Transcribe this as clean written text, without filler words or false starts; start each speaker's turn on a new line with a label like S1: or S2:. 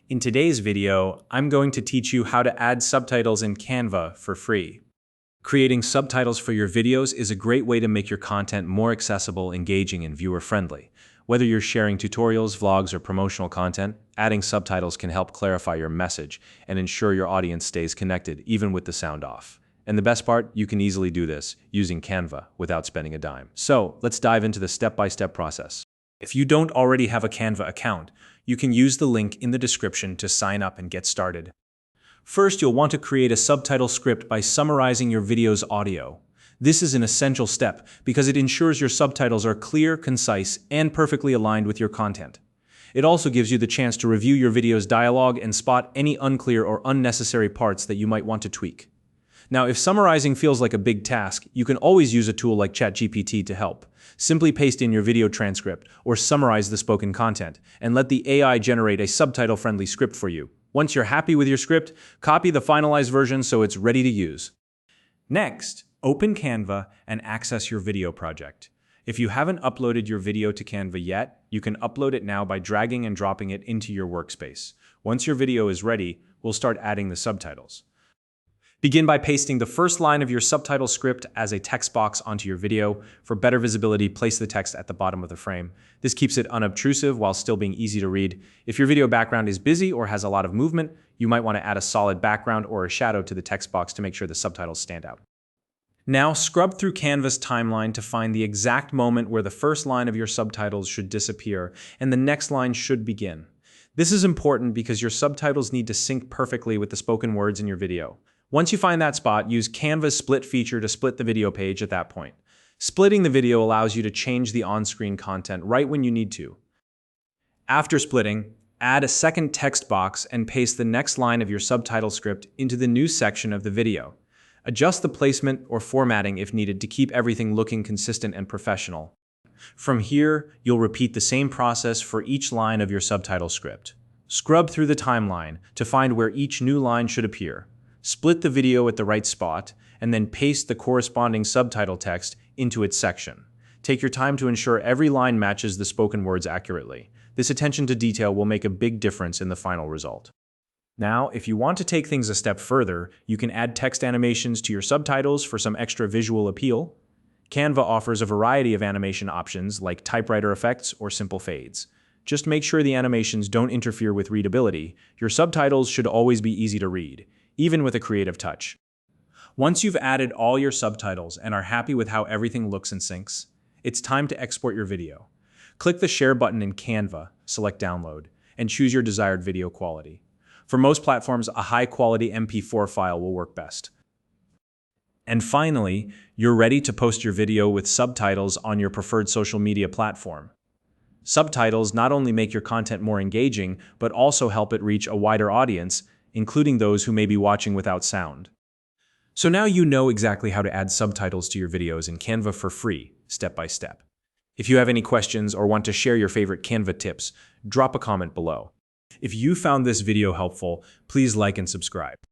S1: In today's video, I'm going to teach you how to add subtitles in Canva for free. Creating subtitles for your videos is a great way to make your content more accessible, engaging, and viewer-friendly. Whether you're sharing tutorials, vlogs, or promotional content, adding subtitles can help clarify your message and ensure your audience stays connected, even with the sound off. And the best part, you can easily do this using Canva without spending a dime. So let's dive into the step-by-step process. If you don't already have a Canva account, you can use the link in the description to sign up and get started. First, you'll want to create a subtitle script by summarizing your video's audio. This is an essential step because it ensures your subtitles are clear, concise, and perfectly aligned with your content. It also gives you the chance to review your video's dialogue and spot any unclear or unnecessary parts that you might want to tweak. Now, if summarizing feels like a big task, you can always use a tool like ChatGPT to help. Simply paste in your video transcript or summarize the spoken content, and let the AI generate a subtitle-friendly script for you. Once you're happy with your script, copy the finalized version so it's ready to use. Next, open Canva and access your video project. If you haven't uploaded your video to Canva yet, you can upload it now by dragging and dropping it into your workspace. Once your video is ready, we'll start adding the subtitles. Begin by pasting the first line of your subtitle script as a text box onto your video. For better visibility, place the text at the bottom of the frame. This keeps it unobtrusive while still being easy to read. If your video background is busy or has a lot of movement, you might want to add a solid background or a shadow to the text box to make sure the subtitles stand out. Now, scrub through Canva's timeline to find the exact moment where the first line of your subtitles should disappear and the next line should begin. This is important because your subtitles need to sync perfectly with the spoken words in your video. Once you find that spot, use Canva's split feature to split the video page at that point. Splitting the video allows you to change the on-screen content right when you need to. After splitting, add a second text box and paste the next line of your subtitle script into the new section of the video. Adjust the placement or formatting if needed to keep everything looking consistent and professional. From here, you'll repeat the same process for each line of your subtitle script. Scrub through the timeline to find where each new line should appear. Split the video at the right spot, and then paste the corresponding subtitle text into its section. Take your time to ensure every line matches the spoken words accurately. This attention to detail will make a big difference in the final result. Now, if you want to take things a step further, you can add text animations to your subtitles for some extra visual appeal. Canva offers a variety of animation options like typewriter effects or simple fades. Just make sure the animations don't interfere with readability. Your subtitles should always be easy to read, even with a creative touch. Once you've added all your subtitles and are happy with how everything looks and syncs, it's time to export your video. Click the Share button in Canva, select Download, and choose your desired video quality. For most platforms, a high-quality MP4 file will work best. And finally, you're ready to post your video with subtitles on your preferred social media platform. Subtitles not only make your content more engaging, but also help it reach a wider audience, including those who may be watching without sound. So now you know exactly how to add subtitles to your videos in Canva for free, step by step. If you have any questions or want to share your favorite Canva tips, drop a comment below. If you found this video helpful, please like and subscribe.